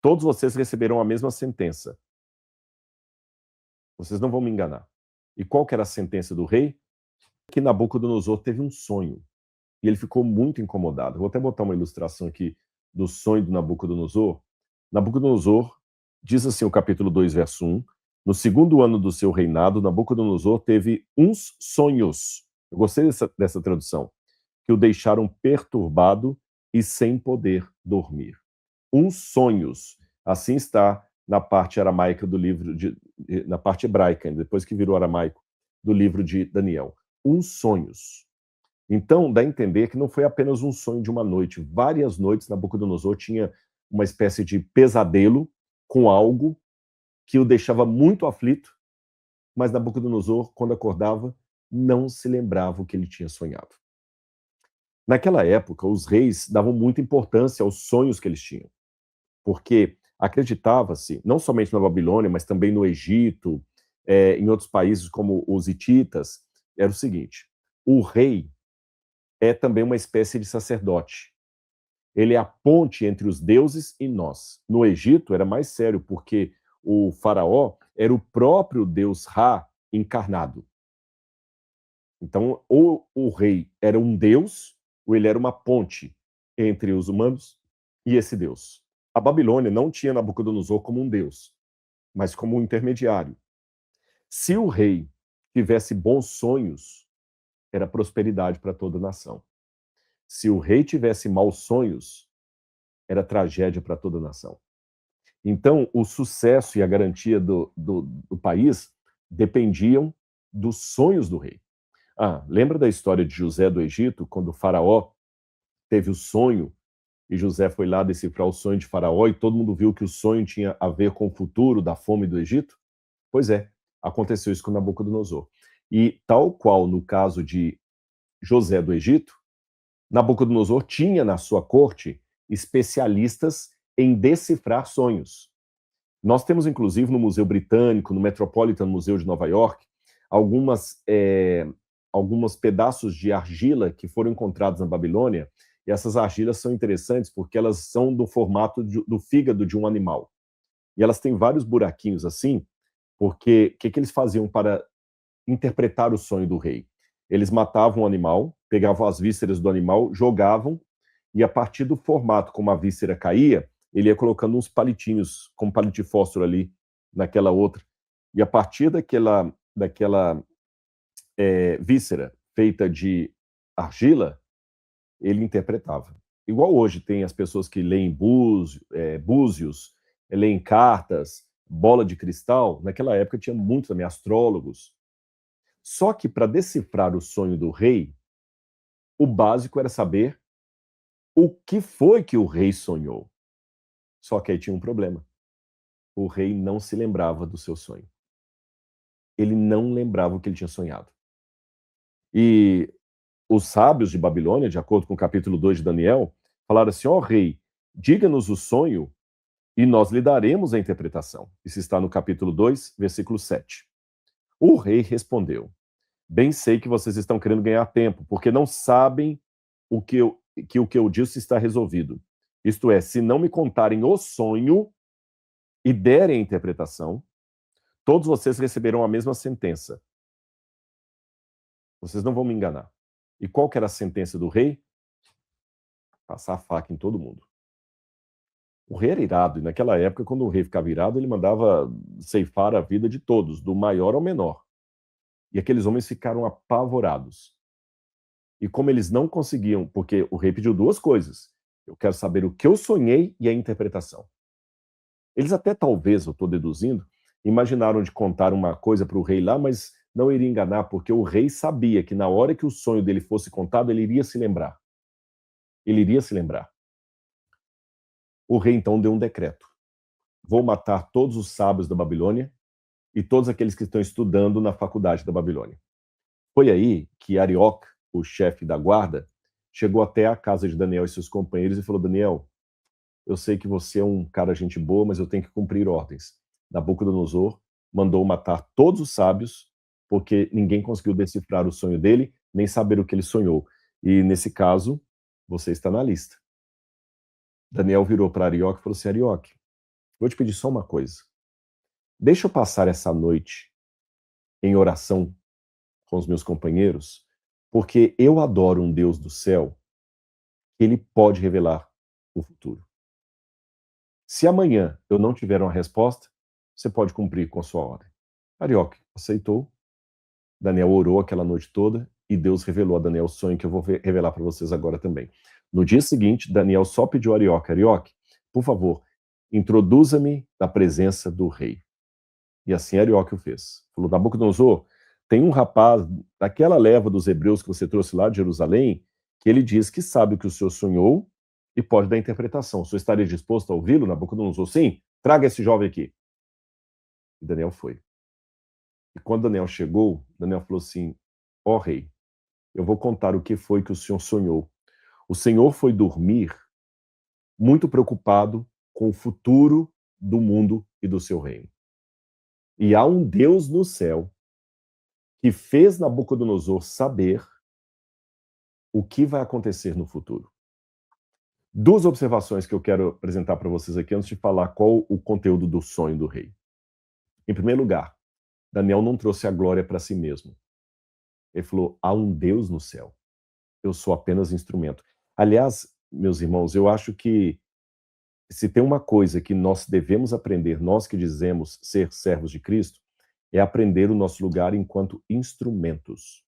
Todos vocês receberão a mesma sentença. Vocês não vão me enganar. E qual que era a sentença do rei? Que Nabucodonosor teve um sonho. E ele ficou muito incomodado. Vou até botar uma ilustração aqui do sonho do Nabucodonosor. Nabucodonosor, diz assim o capítulo 2, verso 1, no segundo ano do seu reinado, Nabucodonosor teve uns sonhos. Eu gostei dessa tradução. Que o deixaram perturbado e sem poder dormir. Uns sonhos. Assim está na parte aramaica do livro, na parte hebraica, depois que virou aramaico, do livro de Daniel. Uns sonhos. Então, dá a entender que não foi apenas um sonho de uma noite. Várias noites, Nabucodonosor tinha uma espécie de pesadelo com algo que o deixava muito aflito, mas Nabucodonosor, quando acordava, não se lembrava o que ele tinha sonhado. Naquela época, os reis davam muita importância aos sonhos que eles tinham, porque acreditava-se, não somente na Babilônia, mas também no Egito, em outros países como os hititas, era o seguinte: o rei é também uma espécie de sacerdote. Ele é a ponte entre os deuses e nós. No Egito era mais sério, porque o faraó era o próprio deus Ra encarnado. Então, ou o rei era um deus, ou ele era uma ponte entre os humanos e esse deus. A Babilônia não tinha Nabucodonosor como um deus, mas como um intermediário. Se o rei tivesse bons sonhos, era prosperidade para toda a nação. Se o rei tivesse maus sonhos, era tragédia para toda a nação. Então, o sucesso e a garantia do país dependiam dos sonhos do rei. Lembra da história de José do Egito, quando o faraó teve o sonho e José foi lá decifrar o sonho de faraó e todo mundo viu que o sonho tinha a ver com o futuro da fome do Egito? Pois é, aconteceu isso com Nabucodonosor. E tal qual no caso de José do Egito, Nabucodonosor tinha na sua corte especialistas em decifrar sonhos. Nós temos, inclusive, no Museu Britânico, no Metropolitan Museum de Nova York, alguns pedaços de argila que foram encontrados na Babilônia, e essas argilas são interessantes porque elas são do formato do fígado de um animal. E elas têm vários buraquinhos assim, porque o que eles faziam para interpretar o sonho do rei? Eles matavam o animal, pegavam as vísceras do animal, jogavam, e a partir do formato como a víscera caía, ele ia colocando uns palitinhos, como palito de fósforo ali, naquela outra. E a partir daquela víscera feita de argila, ele interpretava. Igual hoje tem as pessoas que leem búzios, leem cartas, bola de cristal. Naquela época tinha muitos também astrólogos. Só que para decifrar o sonho do rei, o básico era saber o que foi que o rei sonhou. Só que aí tinha um problema. O rei não se lembrava do seu sonho. Ele não lembrava o que ele tinha sonhado. E os sábios de Babilônia, de acordo com o capítulo 2 de Daniel, falaram assim: ó rei, diga-nos o sonho e nós lhe daremos a interpretação. Isso está no capítulo 2, versículo 7. O rei respondeu: bem sei que vocês estão querendo ganhar tempo, porque não sabem o que eu disse está resolvido. Isto é, se não me contarem o sonho e derem a interpretação, todos vocês receberão a mesma sentença. Vocês não vão me enganar. E qual que era a sentença do rei? Passar a faca em todo mundo. O rei era irado, e naquela época, quando o rei ficava irado, ele mandava ceifar a vida de todos, do maior ao menor. E aqueles homens ficaram apavorados. E como eles não conseguiam, porque o rei pediu duas coisas: eu quero saber o que eu sonhei e a interpretação. Eles até talvez, eu estou deduzindo, imaginaram de contar uma coisa para o rei lá, mas não iria enganar, porque o rei sabia que na hora que o sonho dele fosse contado, ele iria se lembrar. Ele iria se lembrar. O rei então deu um decreto: vou matar todos os sábios da Babilônia e todos aqueles que estão estudando na faculdade da Babilônia. Foi aí que Arioque, o chefe da guarda, chegou até a casa de Daniel e seus companheiros e falou: Daniel, eu sei que você é um cara gente boa, mas eu tenho que cumprir ordens. Nabucodonosor mandou matar todos os sábios, porque ninguém conseguiu decifrar o sonho dele, nem saber o que ele sonhou. E nesse caso, você está na lista. Daniel virou para Arioque e falou assim: Arioque, Vou te pedir só uma coisa. Deixa eu passar essa noite em oração com os meus companheiros, porque eu adoro um Deus do céu, que ele pode revelar o futuro. Se amanhã eu não tiver uma resposta, você pode cumprir com a sua ordem. Arioque aceitou, Daniel orou aquela noite toda e Deus revelou a Daniel o sonho que eu vou revelar para vocês agora também. No dia seguinte, Daniel só pediu a Arioque, Arioque, por favor, introduza-me na presença do rei. E assim Arioque o fez. Falou, Nabucodonosor, tem um rapaz daquela leva dos hebreus que você trouxe lá de Jerusalém, que ele diz que sabe o que o senhor sonhou e pode dar interpretação. O senhor estaria disposto a ouvi-lo, Nabucodonosor? Sim, traga esse jovem aqui. E Daniel foi. E quando Daniel chegou, Daniel falou assim, ó rei, eu vou contar o que foi que o senhor sonhou. O senhor foi dormir muito preocupado com o futuro do mundo e do seu reino. E há um Deus no céu que fez Nabucodonosor saber o que vai acontecer no futuro. Duas observações que eu quero apresentar para vocês aqui antes de falar qual o conteúdo do sonho do rei. Em primeiro lugar, Daniel não trouxe a glória para si mesmo. Ele falou, há um Deus no céu. Eu sou apenas instrumento. Aliás, meus irmãos, eu acho que se tem uma coisa que nós devemos aprender, nós que dizemos ser servos de Cristo, é aprender o nosso lugar enquanto instrumentos.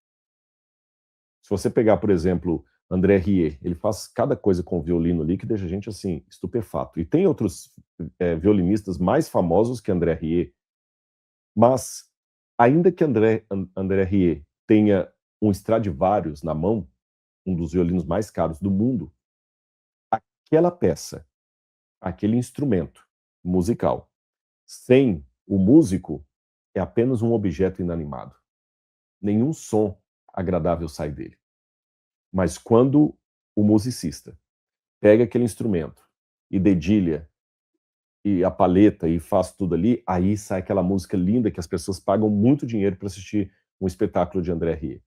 Se você pegar, por exemplo, André Rieu, ele faz cada coisa com o violino ali que deixa a gente, assim, estupefato. E tem outros violinistas mais famosos que André Rieu. Mas, ainda que André Rieu tenha um Stradivarius na mão, um dos violinos mais caros do mundo, aquela peça, aquele instrumento musical, sem o músico, é apenas um objeto inanimado. Nenhum som agradável sai dele. Mas quando o musicista pega aquele instrumento e dedilha e a paleta e faz tudo ali, aí sai aquela música linda que as pessoas pagam muito dinheiro para assistir um espetáculo de André Rieu.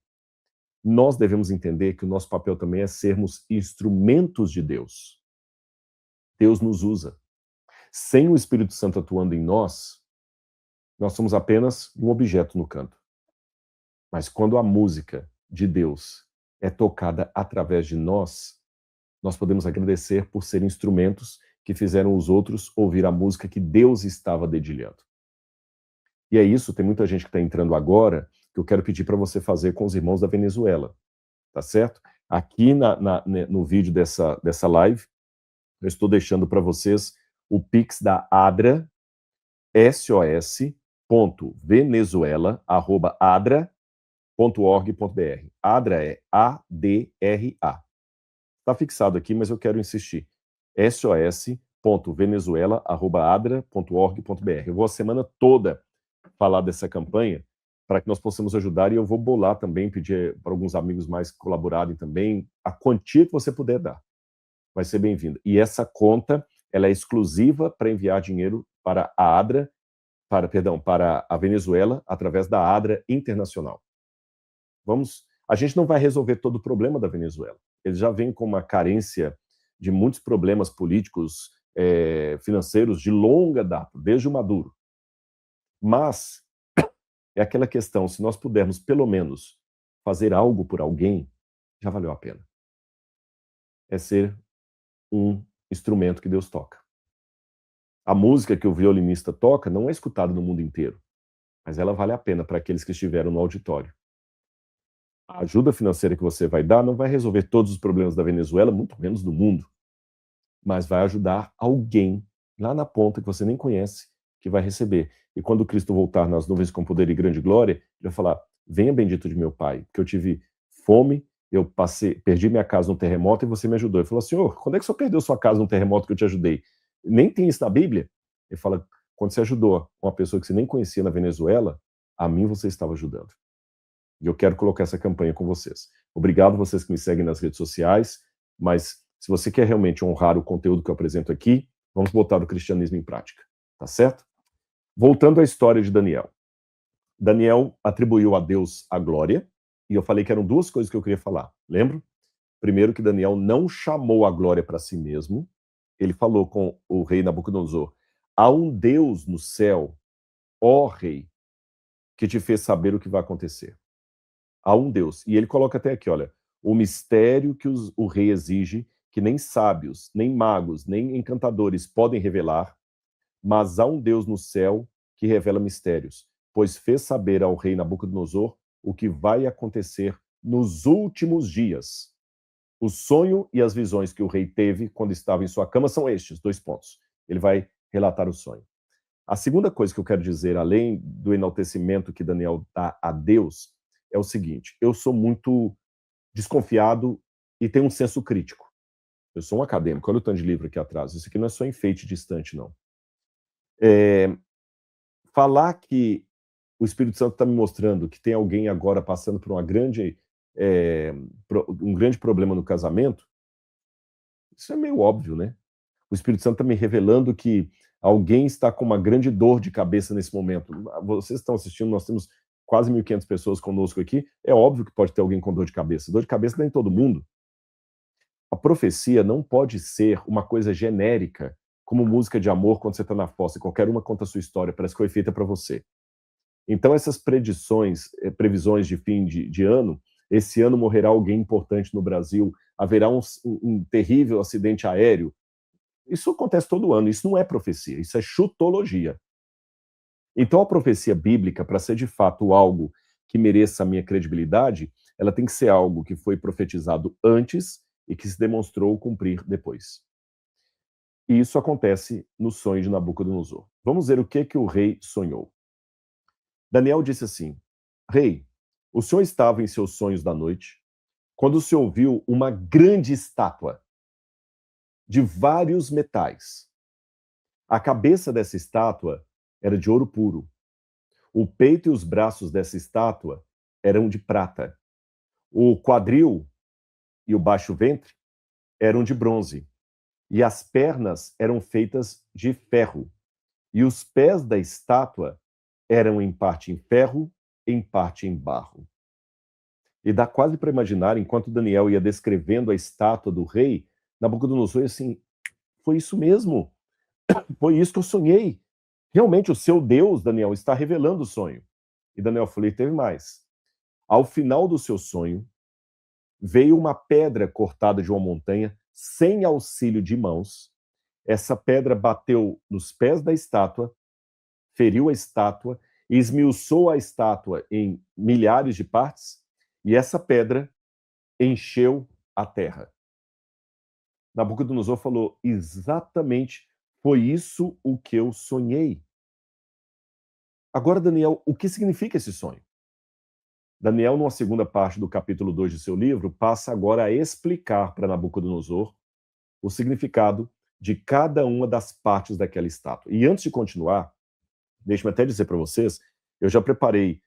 Nós devemos entender que o nosso papel também é sermos instrumentos de Deus. Deus nos usa. Sem o Espírito Santo atuando em nós somos apenas um objeto no canto. Mas quando a música de Deus é tocada através de nós podemos agradecer por ser instrumentos que fizeram os outros ouvir a música que Deus estava dedilhando. E é isso, tem muita gente que está entrando agora, que eu quero pedir para você fazer com os irmãos da Venezuela, tá certo? Aqui no vídeo dessa live, eu estou deixando para vocês o Pix da ADRA, sos.venezuela@adra.org.br. ADRA é A-D-R-A. Está fixado aqui, mas eu quero insistir. sos.venezuela@adra.org.br. Eu vou a semana toda falar dessa campanha para que nós possamos ajudar e eu vou bolar também, pedir para alguns amigos mais colaborarem também, a quantia que você puder dar. Vai ser bem-vinda. E essa conta, ela é exclusiva para enviar dinheiro para a ADRA, para a Venezuela, através da ADRA Internacional. A gente não vai resolver todo o problema da Venezuela. Eles já vêm com uma carência de muitos problemas políticos, financeiros de longa data, desde o Maduro. Mas é aquela questão, se nós pudermos pelo menos fazer algo por alguém, já valeu a pena. É ser um instrumento que Deus toca. A música que o violinista toca não é escutada no mundo inteiro, mas ela vale a pena para aqueles que estiveram no auditório. A ajuda financeira que você vai dar não vai resolver todos os problemas da Venezuela, muito menos do mundo, mas vai ajudar alguém lá na ponta que você nem conhece, que vai receber. E quando Cristo voltar nas nuvens com poder e grande glória, ele vai falar, venha bendito de meu Pai, porque eu tive fome, eu perdi minha casa num terremoto e você me ajudou. Ele falou, Senhor, quando é que o Senhor perdeu sua casa num terremoto que eu te ajudei? Nem tem isso na Bíblia. Ele fala, quando você ajudou uma pessoa que você nem conhecia na Venezuela, a mim você estava ajudando. E eu quero colocar essa campanha com vocês. Obrigado vocês que me seguem nas redes sociais, mas se você quer realmente honrar o conteúdo que eu apresento aqui, vamos botar o cristianismo em prática, tá certo? Voltando à história de Daniel. Daniel atribuiu a Deus a glória, e eu falei que eram duas coisas que eu queria falar, lembra? Primeiro que Daniel não chamou a glória para si mesmo, ele falou com o rei Nabucodonosor, Há um Deus no céu, ó rei, que te fez saber o que vai acontecer. Há um Deus. E ele coloca até aqui, olha, o mistério que o rei exige, que nem sábios, nem magos, nem encantadores podem revelar, mas há um Deus no céu que revela mistérios, pois fez saber ao rei Nabucodonosor o que vai acontecer nos últimos dias. O sonho e as visões que o rei teve quando estava em sua cama são estes, 2 pontos. Ele vai relatar o sonho. A segunda coisa que eu quero dizer, além do enaltecimento que Daniel dá a Deus, é o seguinte: eu sou muito desconfiado e tenho um senso crítico. Eu sou um acadêmico, olha o tanto de livro aqui atrás. Isso aqui não é só enfeite de estante, não. Falar que o Espírito Santo está me mostrando que tem alguém agora passando por um grande problema no casamento, isso é meio óbvio, né? O Espírito Santo está me revelando que alguém está com uma grande dor de cabeça nesse momento. Vocês estão assistindo, nós temos quase 1.500 pessoas conosco aqui. É óbvio que pode ter alguém com dor de cabeça. Dor de cabeça nem todo mundo. A profecia não pode ser uma coisa genérica, como música de amor quando você está na fossa e qualquer uma conta a sua história, parece que foi feita para você. Então essas previsões de fim de ano, esse ano morrerá alguém importante no Brasil, haverá um terrível acidente aéreo, isso acontece todo ano, isso não é profecia, isso é chutologia. Então a profecia bíblica, para ser de fato algo que mereça a minha credibilidade, ela tem que ser algo que foi profetizado antes e que se demonstrou cumprir depois. E isso acontece no sonho de Nabucodonosor. Vamos ver o que o rei sonhou. Daniel disse assim: Rei, o senhor estava em seus sonhos da noite, quando o senhor viu uma grande estátua de vários metais. A cabeça dessa estátua era de ouro puro. O peito e os braços dessa estátua eram de prata. O quadril e o baixo ventre eram de bronze. E as pernas eram feitas de ferro. E os pés da estátua eram em parte em ferro, em parte em barro. E dá quase para imaginar, enquanto Daniel ia descrevendo a estátua do rei, Nabucodonosor assim, foi isso mesmo, foi isso que eu sonhei. Realmente o seu Deus, Daniel, está revelando o sonho. E Daniel falou, teve mais. Ao final do seu sonho, veio uma pedra cortada de uma montanha, sem auxílio de mãos. Essa pedra bateu nos pés da estátua, feriu a estátua, esmiuçou a estátua em milhares de partes, e essa pedra encheu a terra. Nabucodonosor falou, exatamente, foi isso o que eu sonhei. Agora, Daniel, o que significa esse sonho? Daniel, numa segunda parte do capítulo 2 de seu livro, passa agora a explicar para Nabucodonosor o significado de cada uma das partes daquela estátua. E antes de continuar, deixe-me até dizer para vocês, eu já preparei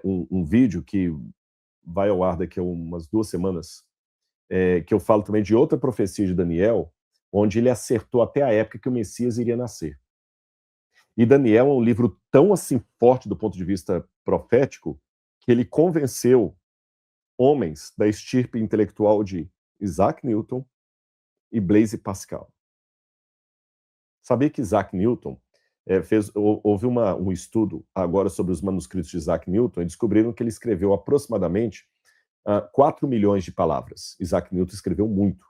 um vídeo que vai ao ar daqui a umas 2 semanas, que eu falo também de outra profecia de Daniel, onde ele acertou até a época que o Messias iria nascer. E Daniel é um livro tão assim forte do ponto de vista profético, que ele convenceu homens da estirpe intelectual de Isaac Newton e Blaise Pascal. Sabia que Isaac Newton houve um estudo agora sobre os manuscritos de Isaac Newton e descobriram que ele escreveu aproximadamente 4 milhões de palavras. Isaac Newton escreveu muito.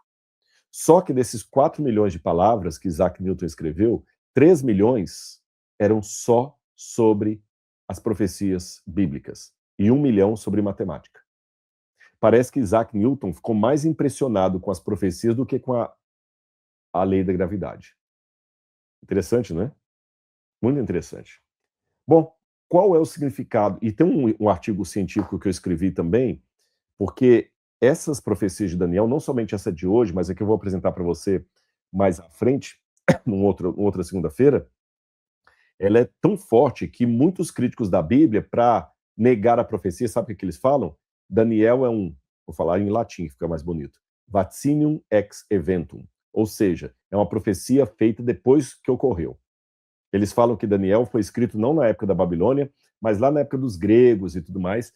Só que desses 4 milhões de palavras que Isaac Newton escreveu, 3 milhões eram só sobre as profecias bíblicas e 1 milhão sobre matemática. Parece que Isaac Newton ficou mais impressionado com as profecias do que com a lei da gravidade. Interessante, não é? Muito interessante. Bom, qual é o significado? E tem um artigo científico que eu escrevi também, porque essas profecias de Daniel, não somente essa de hoje, mas a que eu vou apresentar para você mais à frente, numa outra segunda-feira, ela é tão forte que muitos críticos da Bíblia, para negar a profecia, sabe o que eles falam? Daniel é vou falar em latim, fica mais bonito, vaticinium ex eventum, ou seja, é uma profecia feita depois que ocorreu. Eles falam que Daniel foi escrito não na época da Babilônia, mas lá na época dos gregos e tudo mais,